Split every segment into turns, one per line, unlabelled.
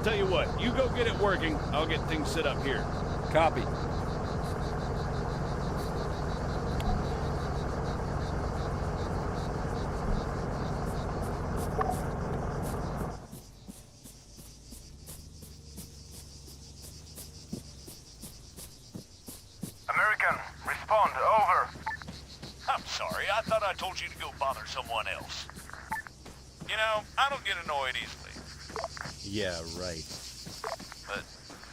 Tell you what, you go get it working. I'll get things set up here.
Copy.
American, respond, over.
I'm sorry, I thought I told you to go bother someone else. You know, I don't get annoyed easily.
Yeah, right.
But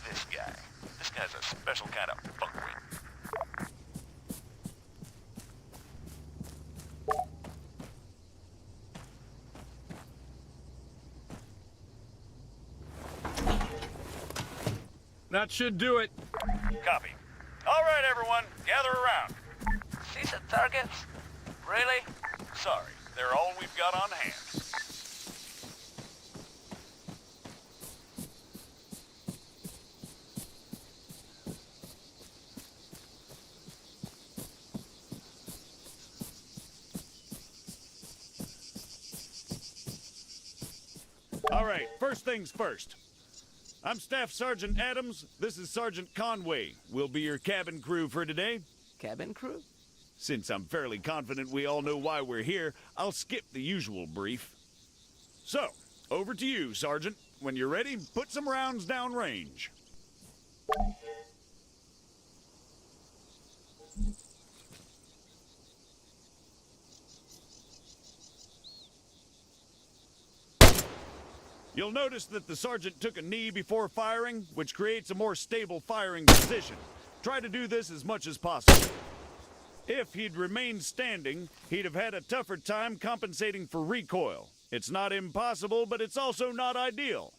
this guy's a special kind of fuckwit.
That should do it.
Copy. All right, everyone, gather around.
Decent targets? Really?
Sorry, they're all we've got on hand.
All right, first things first. I'm Staff Sergeant Adams. This is Sergeant Conway. We'll be your cabin crew for today.
Cabin crew?
Since I'm fairly confident we all know why we're here, I'll skip the usual brief. So, over to you, Sergeant. When you're ready, put some rounds down range. You'll notice that the sergeant took a knee before firing, which creates a more stable firing position. Try to do this as much as possible. If he'd remained standing, he'd have had a tougher time compensating for recoil. It's not impossible, but it's also not ideal.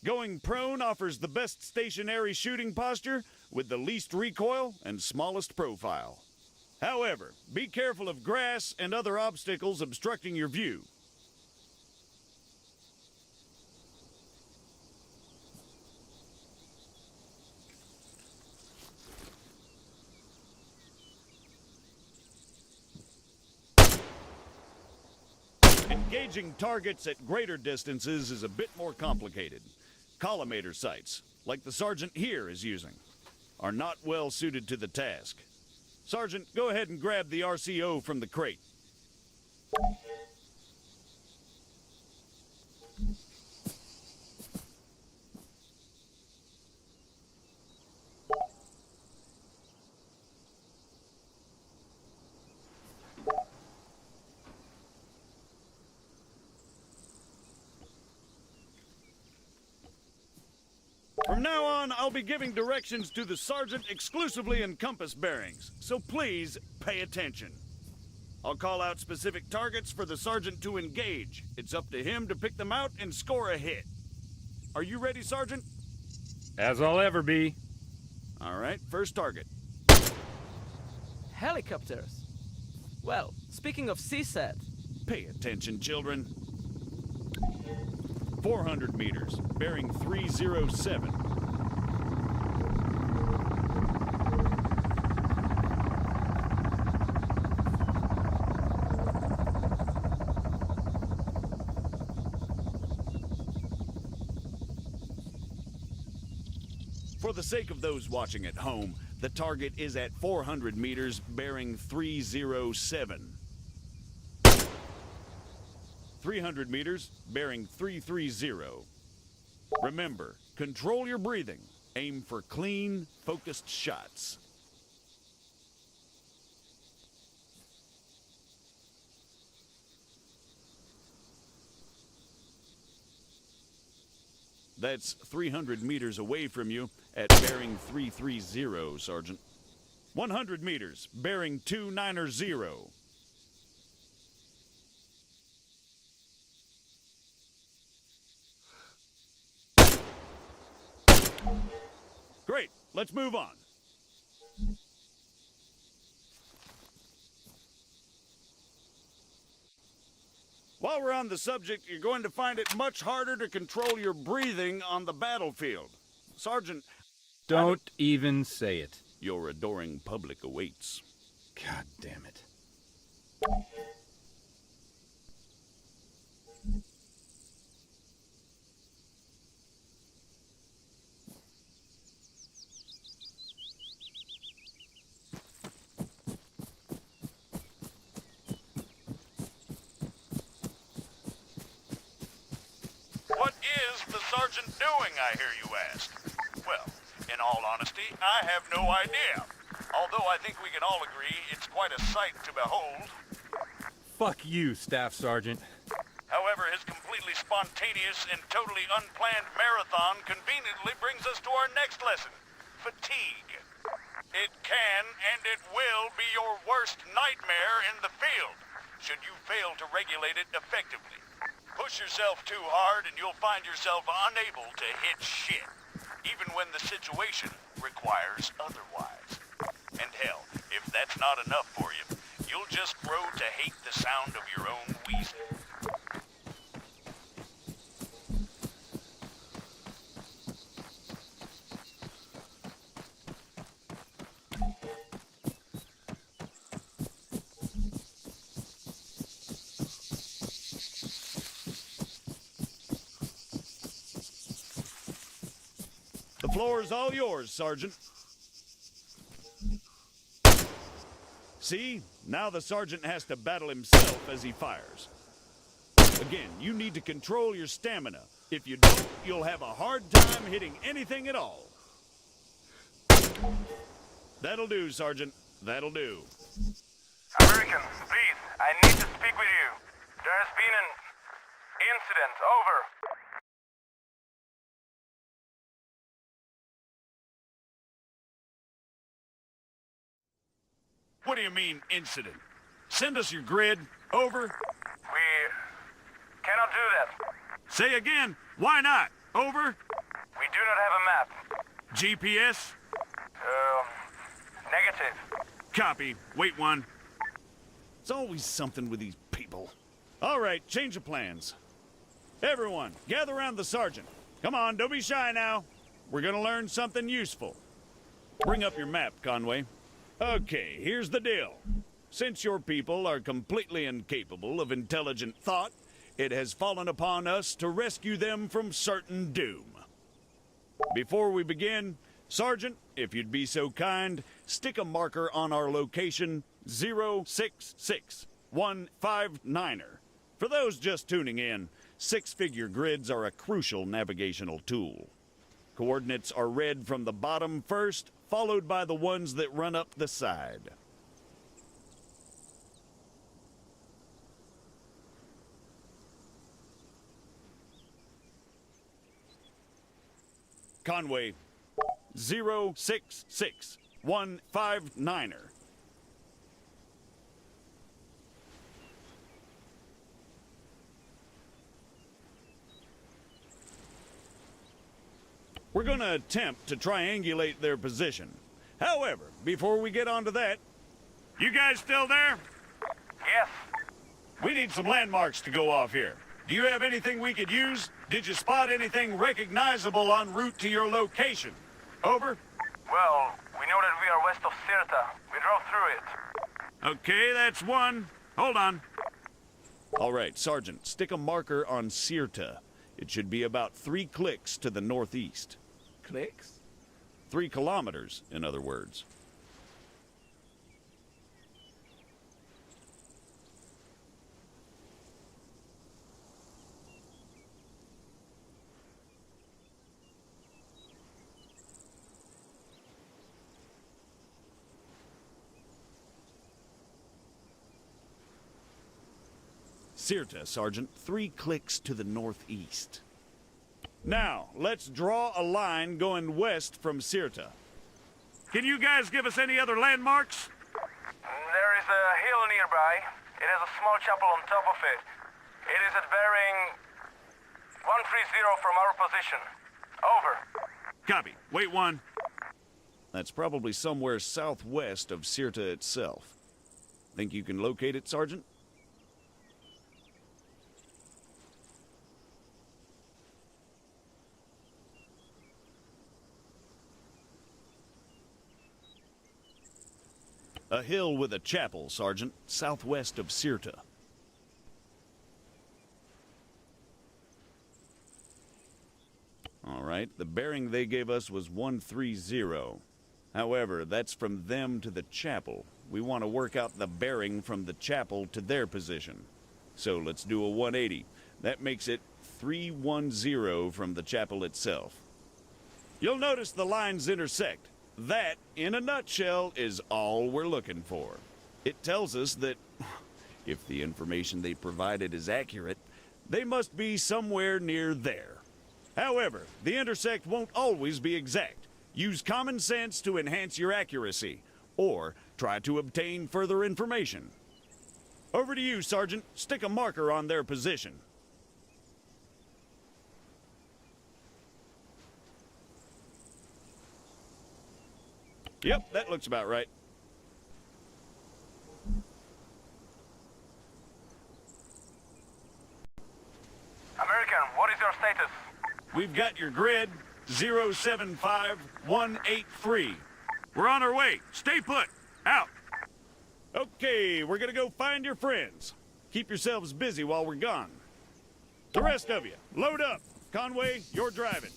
Going prone offers the best stationary shooting posture with the least recoil and smallest profile. However, be careful of grass and other obstacles obstructing your view. Engaging targets at greater distances is a bit more complicated. Collimator sights, like the sergeant here is using, are not well suited to the task. Sergeant, go ahead and grab the RCO from the crate. From now on, I'll be giving directions to the sergeant exclusively in compass bearings, so please pay attention. I'll call out specific targets for the sergeant to engage. It's up to him to pick them out and score a hit. Are you ready, Sergeant?
As I'll ever be.
All right, first target.
Helicopters. Well, speaking of CSAT,
Pay attention, children. 400 meters, bearing 307. For the sake of those watching at home, the target is at 400 meters, bearing 307. 300 meters, bearing 330. Remember, control your breathing. Aim for clean, focused shots. That's 300 meters away from you at bearing 330, Sergeant. 100 meters, bearing 290. Great, let's move on. While we're on the subject, you're going to find it much harder to control your breathing on the battlefield. Sergeant,
Don't even say it.
your adoring public awaits.
God damn it.
sergeant doing, I hear you ask? Well, in all honesty, I have no idea. Although I think we can all agree it's quite a sight to behold.
Fuck you, Staff Sergeant.
However, his completely spontaneous and totally unplanned marathon conveniently brings us to our next lesson. Fatigue. It can and it will be your worst nightmare in the field, should you fail to regulate it effectively. Push yourself too hard and you'll find yourself unable to hit shit, even when the situation requires otherwise. And hell, if that's not enough for you, you'll just grow to hate the sound of your own wheezing.
The floor is all yours, Sergeant. See? Now the sergeant has to battle himself as he fires. Again, you need to control your stamina. If you don't, you'll have a hard time hitting anything at all. That'll do, Sergeant. That'll do.
American, please, I need to speak with you. There has been an incident. Over.
What do you mean, incident? Send us your grid. Over.
We cannot do that.
Say again. Why not? Over.
We do not have a map.
GPS.
Negative.
Copy. Wait one. It's always something with these people. All right, change of plans. Everyone, gather around the sergeant. Come on, don't be shy now. We're gonna learn something useful. Bring up your map, Conway. Okay, here's the deal. Since your people are completely incapable of intelligent thought, it has fallen upon us to rescue them from certain doom. Before we begin, Sergeant, if you'd be so kind, stick a marker on our location 066159er. For those just tuning in, six-figure grids are a crucial navigational tool. Coordinates are read from the bottom first, followed by the ones that run up the side. Conway, 066159er. We're going to attempt to triangulate their position. However, before we get onto that, you guys still there?
Yes.
We need some landmarks to go off here. Do you have anything we could use? Did you spot anything recognizable en route to your location? Over.
Well, we know that we are west of Sirta. We drove through it.
Okay, that's one. Hold on. All right, Sergeant, stick a marker on Sirta. It should be about 3 clicks to the northeast.
Clicks?
3 kilometers, in other words. Sirta, Sergeant. 3 clicks to the northeast. Now, let's draw a line going west from Sirta. Can you guys give us any other landmarks?
There is a hill nearby. It has a small chapel on top of it. It is at bearing 130 from our position. Over.
Copy. Wait one. That's probably somewhere southwest of Sirta itself. Think you can locate it, Sergeant? A hill with a chapel, Sergeant, southwest of Sirta. All right, the bearing they gave us was 130. However, that's from them to the chapel. We want to work out the bearing from the chapel to their position. So let's do a 180. That makes it 310 from the chapel itself. You'll notice the lines intersect. That, in a nutshell, is all we're looking for. It tells us that if the information they provided is accurate, they must be somewhere near there. However, the intersect won't always be exact. Use common sense to enhance your accuracy, or try to obtain further information. Over to you, Sergeant. Stick a marker on their position. Yep, that looks about right.
American, what is your status?
We've got your grid, 075183. We're on our way. Stay put. Out. Okay, we're gonna go find your friends. Keep yourselves busy while we're gone. The rest of you, load up. Conway, you're driving.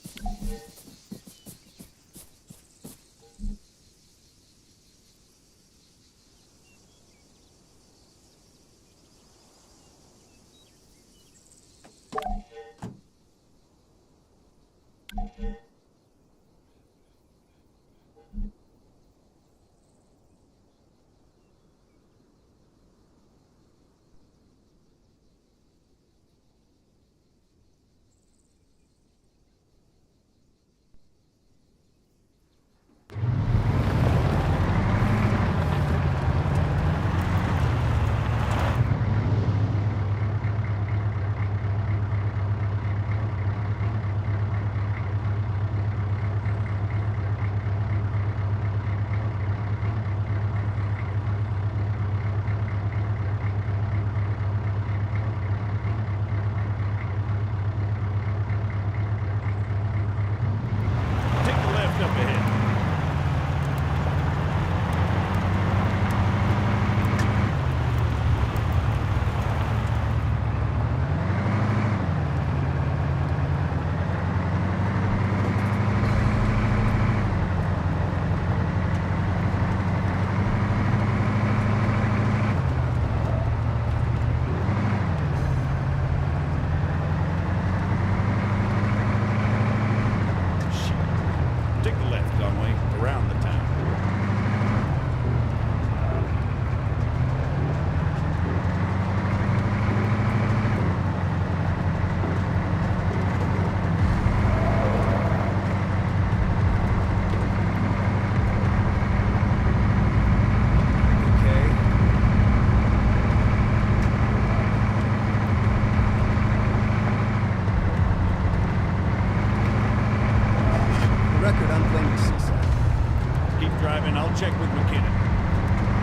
check with McKinnon.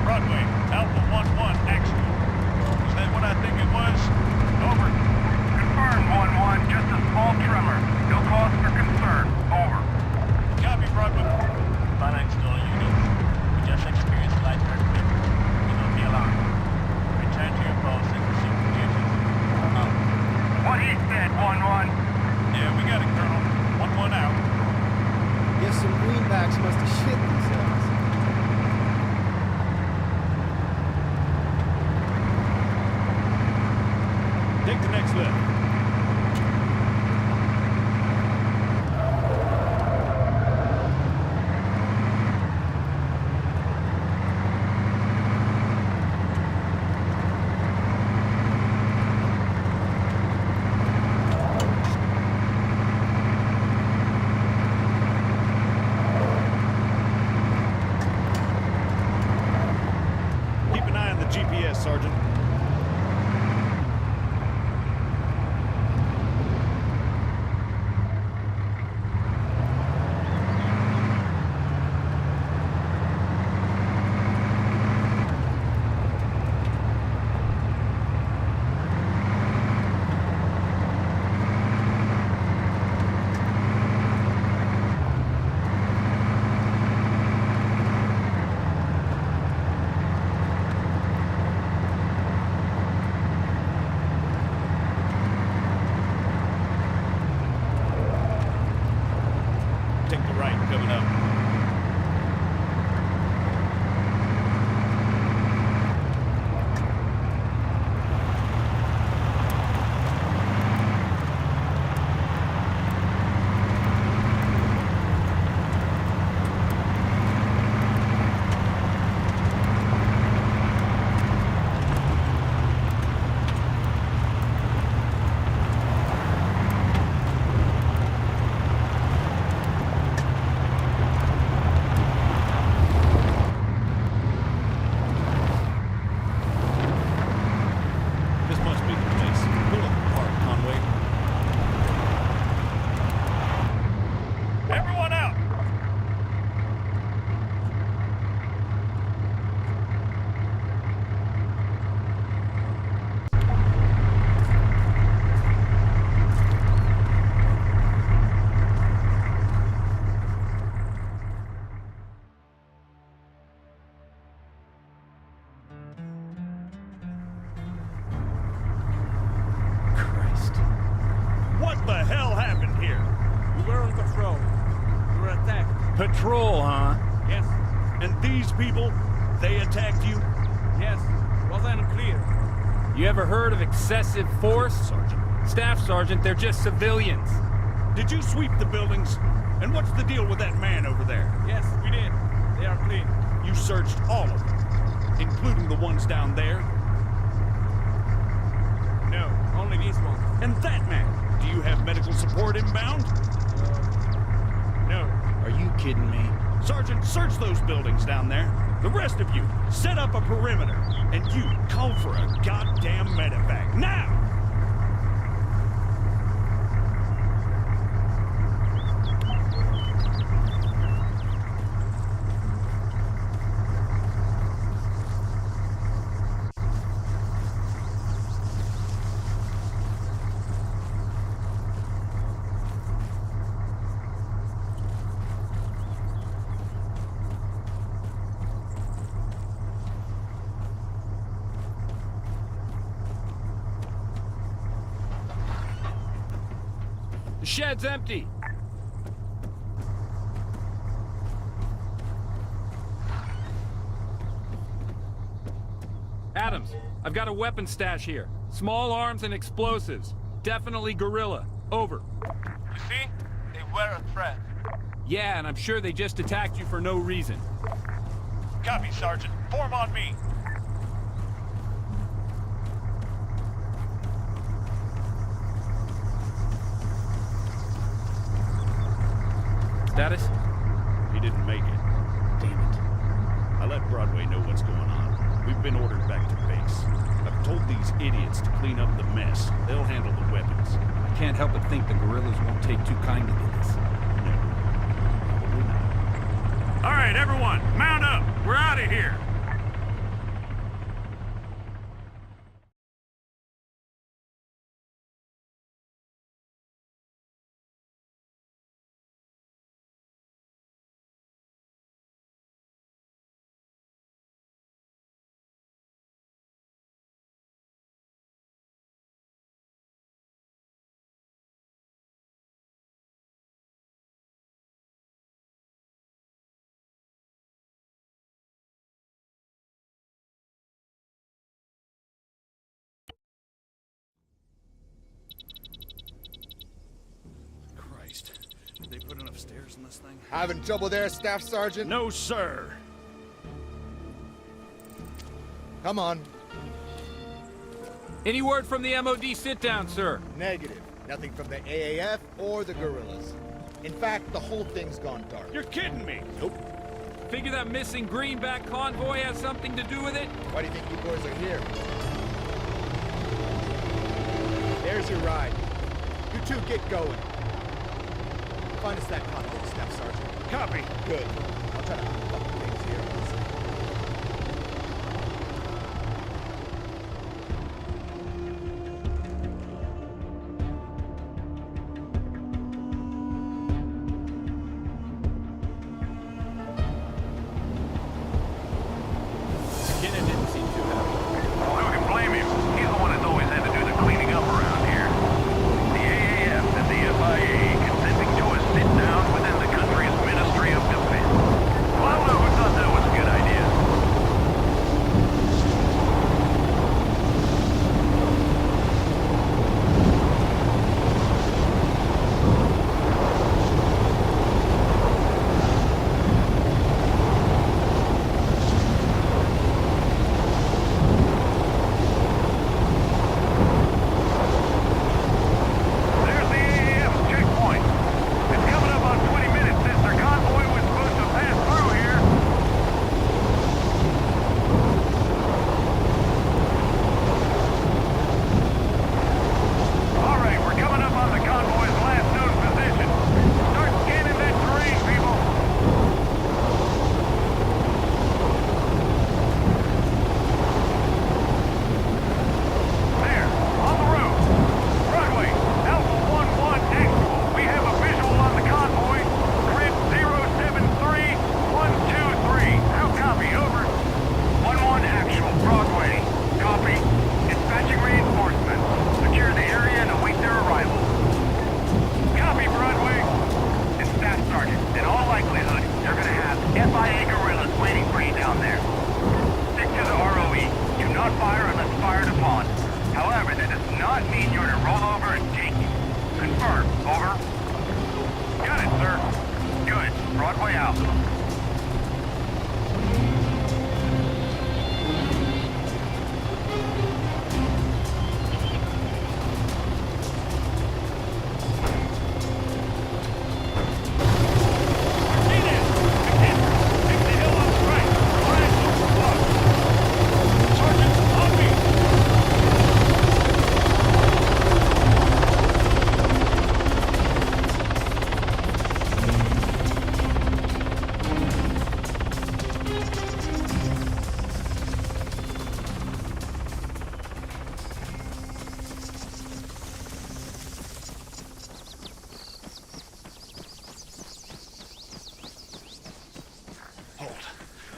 Broadway, Alpha 1-1, actual. Is that what I think it was? Over.
Confirm 1-1, just a small tremor. No cause for concern. Over.
Copy, Broadway.
Phalanx to all units. We just experienced light earthquake. Do not be alarmed. Return to your posts and resume duties. Out.
What he said, 1-1.
Yeah, we got it, Colonel. 1-1 out.
Guess some greenbacks must have shit themselves.
Take the next lift. Keep an eye on the GPS, Sergeant. the hell happened here?
We were on patrol. We were attacked.
Patrol, huh?
Yes.
And these people, they attacked you?
Yes. Wasn't unclear.
You ever heard of excessive force?
Sergeant.
Staff Sergeant, they're just civilians.
Did you sweep the buildings? And what's the deal with that man over there?
Yes, we did. They are clean.
You searched all of them, including the ones down there?
No, only these ones.
And that man, do you have medical support inbound?
No.
Are you kidding me?
Sergeant, search those buildings down there. The rest of you, set up a perimeter. And you, call for a goddamn medevac. Now!
The shed's empty. Adams, I've got a weapon stash here. Small arms and explosives. Definitely guerrilla. Over.
You see? They were a threat.
Yeah, and I'm sure they just attacked you for no reason.
Copy, Sergeant. Form on me.
Status?
He didn't make it. Damn it. I let Broadway know what's going on. We've been ordered back to base. I've told these idiots to clean up the mess. They'll handle the weapons.
I can't help but think the guerrillas won't take too kindly to this.
No, probably not. All right, everyone, mount up. We're out of here. Christ. Did they put enough stairs in this thing?
Having trouble there, Staff Sergeant?
No, sir.
Come on.
Any word from the MOD sit-down, sir?
Negative. Nothing from the AAF or the guerrillas. In fact, the whole thing's gone dark.
You're kidding me.
Nope.
Figure that missing greenback convoy has something to do with it?
Why do you think you boys are here? There's your ride. You two get going. Find us that convoy, Staff Sergeant.
Copy.
Good. I'll try to fuck things here.
Skinner didn't seem too happy.
Who can blame him? He's the one that's always had to do the cleaning up around here. The AAF and the FIA consenting to a sit-down within the country's Ministry of Defense. Well, I don't know who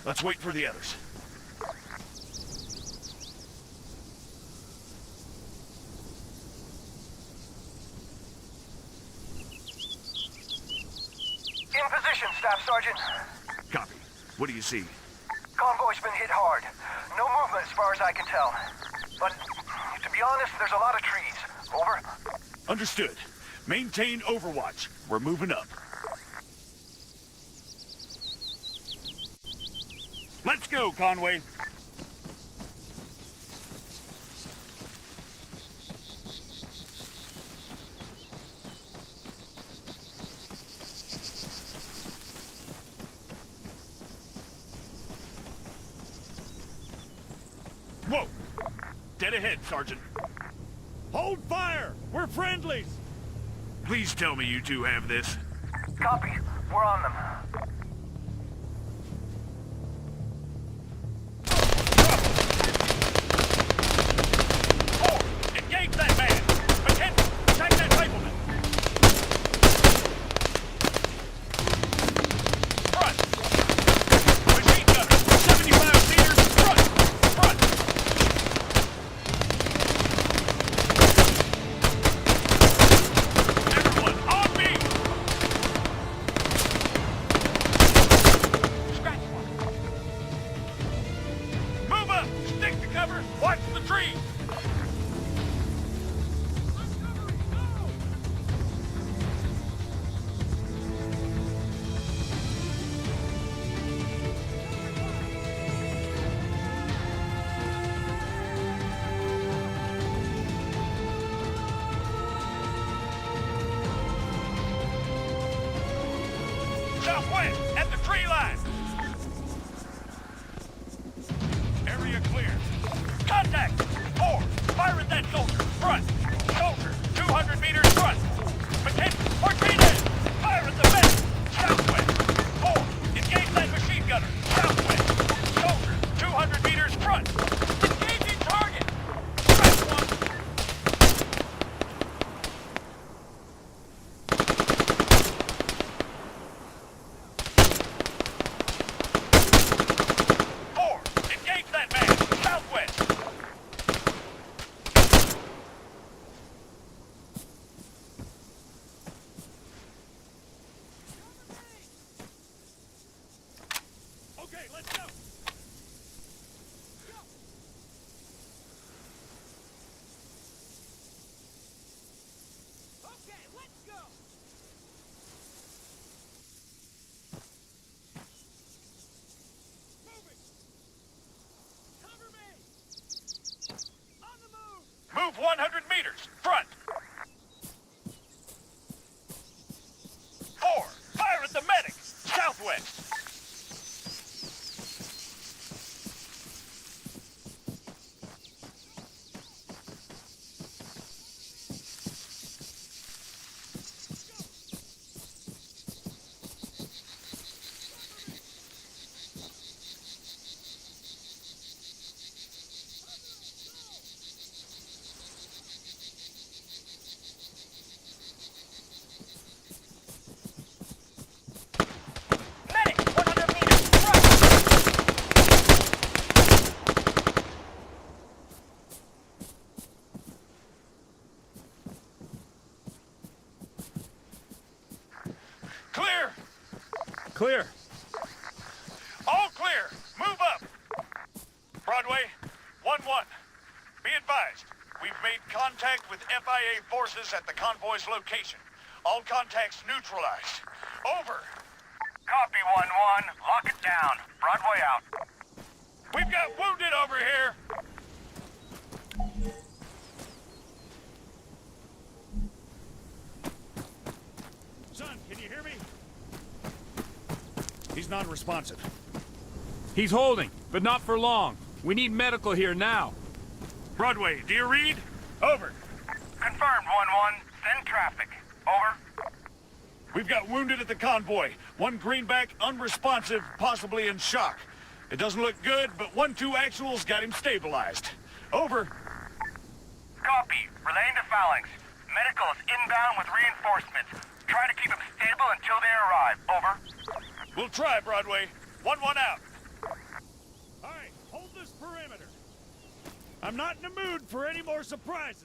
Let's wait for the others.
In position, Staff Sergeant.
Copy. What do you see?
Convoy's been hit hard. No movement as far as I can tell. But, to be honest, there's a lot of trees. Over.
Understood. Maintain overwatch. We're moving up. Let's go, Conway. Whoa! Dead ahead, Sergeant. Hold fire! We're friendlies! Please tell me you two have this.
Copy. We're on them.
Engage that man! Attention! Attack that rifleman! Front! Machine gunner! 75 meters! Front! Front! Everyone, on me! Scratch one! Move up! Stick to cover! Watch the trees! Southwest, at the tree line. Area clear. Contact! 4, fire at that soldier. Front. Soldier, 200 meters front. McKenzie, Martinez, fire at the medic. Southwest. 4, engage that machine gunner. Southwest. Soldier, 200 meters front. Engaging target. Press one. Four, engage that man. Southwest. Okay, let's go.
Okay, let's go! Moving! Cover me! On the move!
Move 100 meters. Front. 4, fire at the medic. Southwest. Medic, 100 meters. Front. Clear.
Clear.
All clear. Move up. Broadway, 1-1. Be advised, we've made contact with FIA forces at the convoy's location. All contacts neutralized. Over.
Copy, 1-1. Lock it down. Broadway out.
We've got wounded over here.
Son, can you hear me? He's non-responsive.
He's holding, but not for long. We need medical here now.
Broadway, do you read? Over.
Confirmed, 1-1. Send traffic. Over.
We've got wounded at the convoy. One greenback, unresponsive, possibly in shock. It doesn't look good, but 1-2 actuals got him stabilized. Over.
Copy. Relaying to Phalanx. Medical is inbound with reinforcements. Try to keep them stable until they arrive. Over.
We'll try, Broadway. 1-1 out.
I'm not in the mood for any more surprises.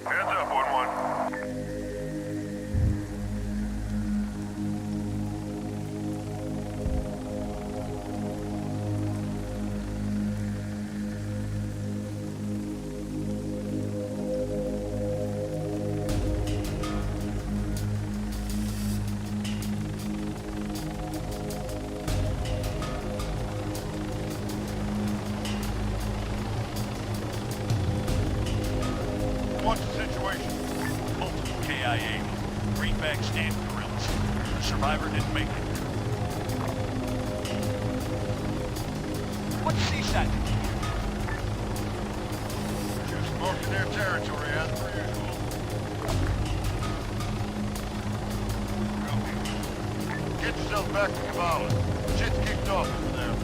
Heads up, 1-1.
What's the situation? Multiple KIA. Greenbacks and guerrillas. The survivor didn't make it. What's CSAT?
Just marking their territory as per usual. Copy. Get yourself back to Kabbalah. Shit's kicked off over there.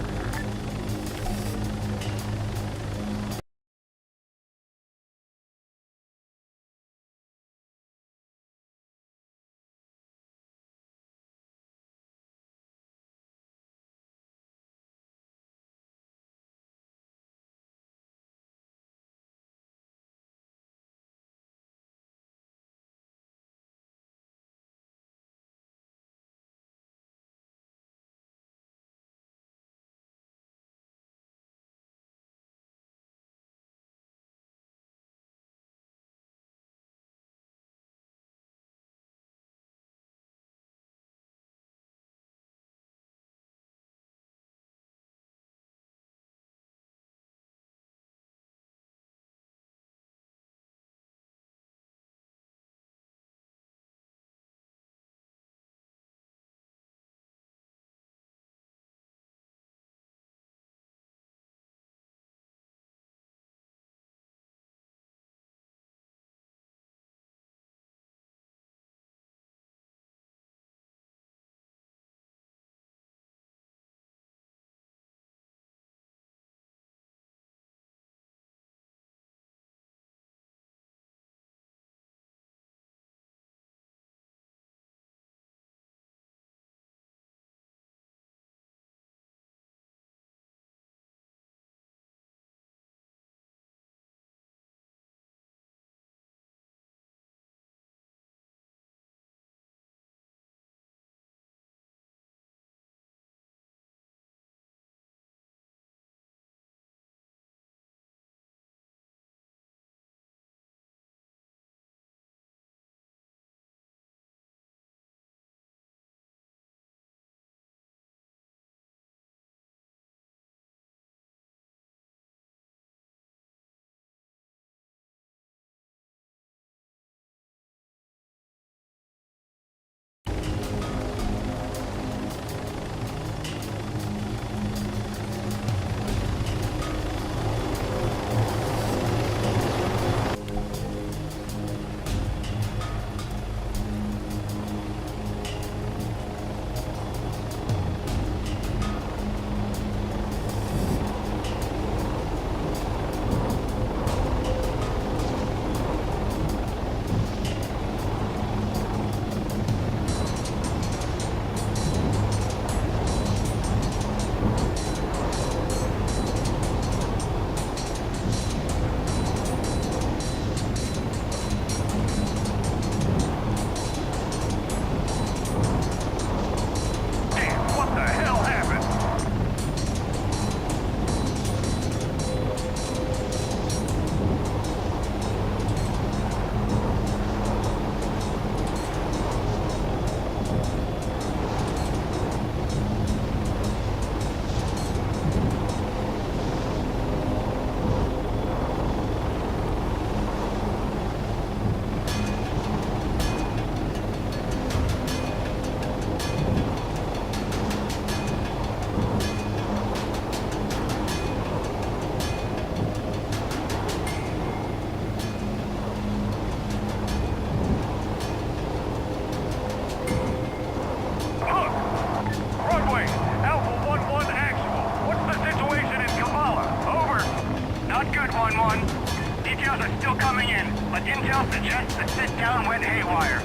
The sit-down went haywire.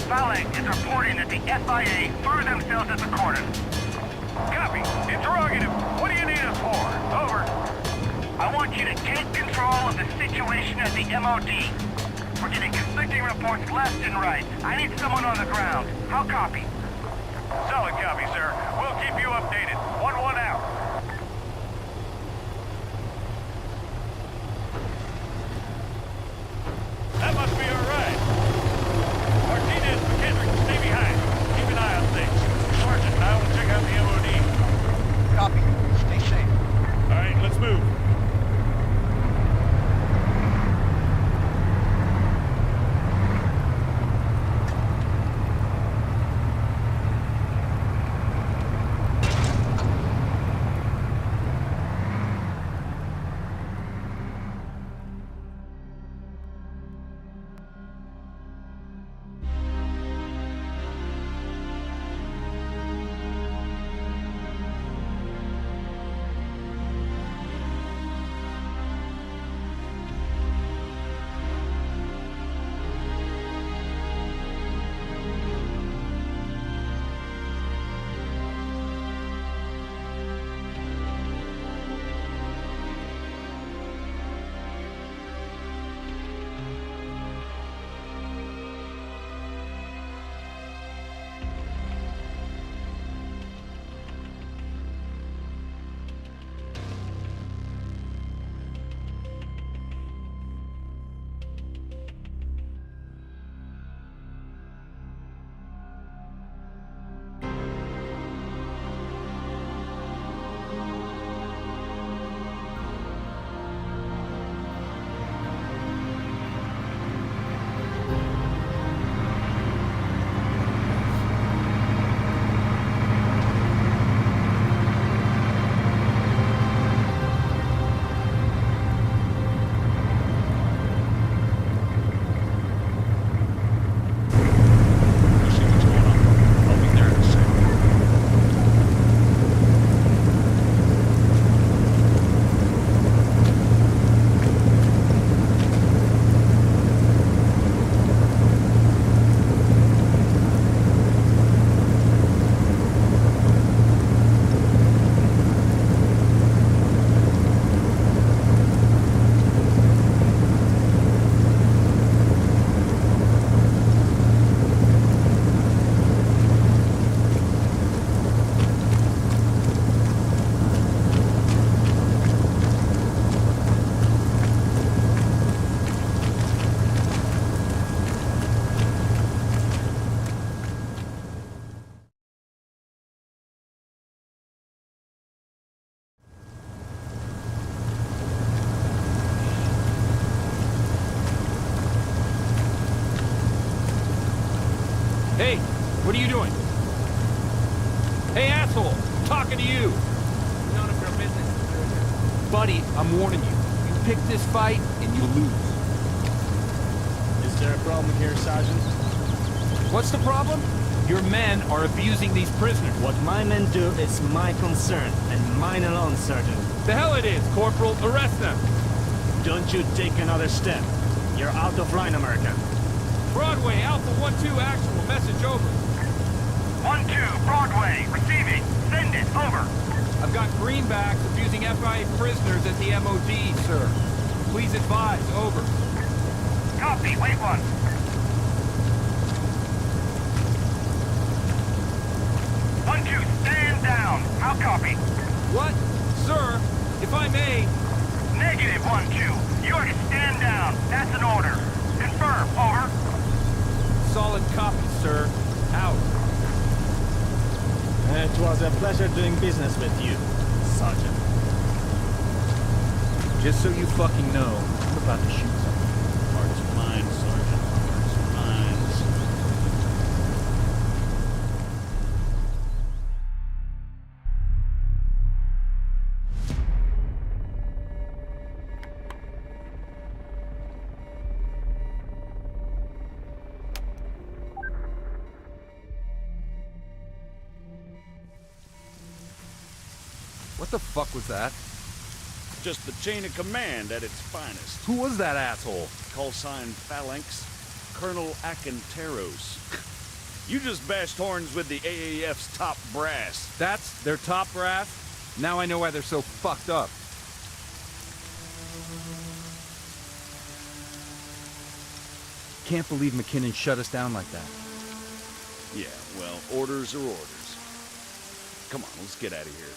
Phalanx is reporting that the FIA threw themselves at the cordon. Copy. Interrogative. What do you need us for? Over. I want you to take control of the situation at the MOD. We're getting conflicting reports left and right. I need someone on the ground. How copy? Solid copy, sir. We'll keep you updated. 1-1 out.
That must be our ride. Martinez, McKendrick, stay behind. Keep an eye on things. Sergeant and I will check out the MOD.
Copy. Stay safe.
All right, let's move.
Hey, what are you doing? Hey, asshole! I'm talking to you!
None of your business.
Buddy, I'm warning you. You pick this fight, and you lose.
Is there a problem here, Sergeant?
What's the problem? Your men are abusing these prisoners.
What my men do is my concern, and mine alone, Sergeant.
The hell it is, Corporal. Arrest them.
Don't you take another step. You're out of line, America.
Broadway, Alpha 1-2 actual. Message over.
1-2, Broadway. Receiving. Send it. Over.
I've got greenbacks abusing FIA prisoners at the MOD, sir. Please advise. Over.
Copy. Wait one. Stand down. How copy?
What? Sir, if I may...
Negative, 1-2. You are to stand down. That's an order. Confirm. Over.
Solid copy, sir. Out.
It was a pleasure doing business with you, Sergeant.
Just so you fucking know, I'm about to shoot someone.
Heart's mine, Sergeant. Heart's mine.
What the fuck was that?
Just the chain of command at its finest.
Who was that asshole?
Call sign Phalanx. Colonel Acanteros. You just bashed horns with the AAF's top brass.
That's their top brass? Now I know why they're so fucked up. Can't believe McKinnon shut us down like that.
Yeah, well, orders are orders. Come on, let's get out of here.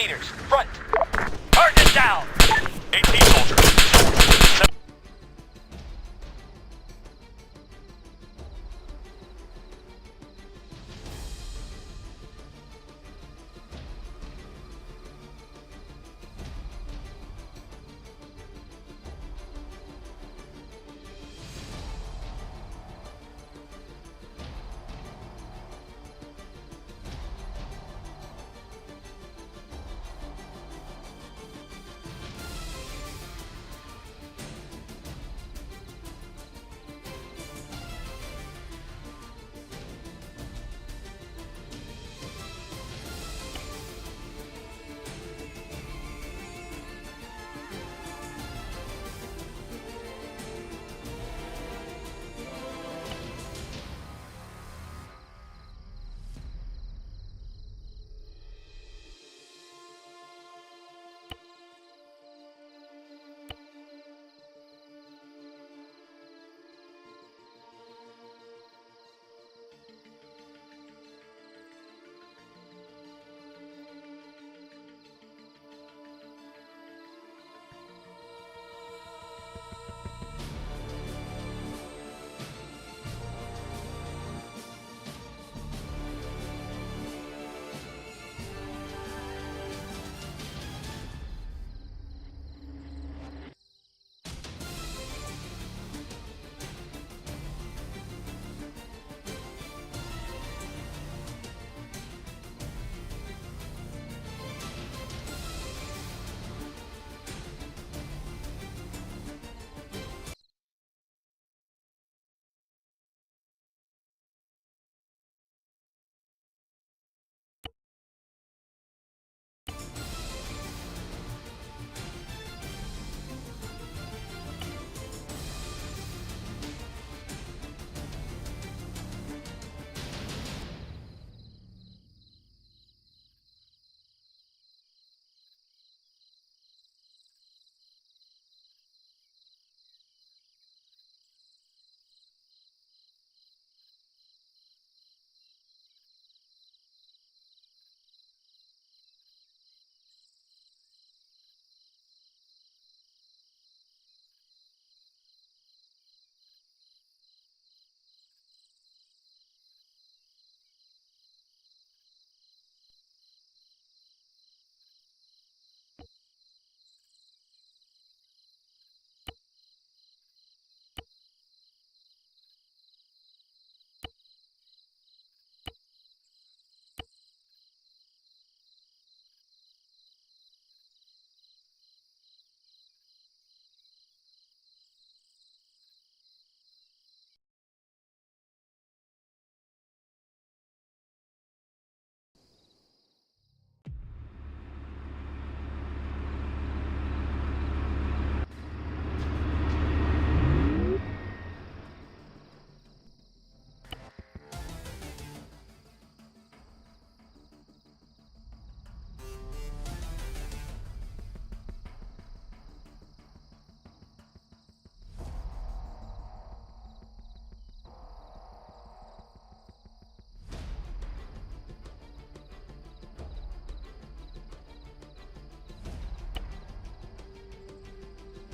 meters. Front.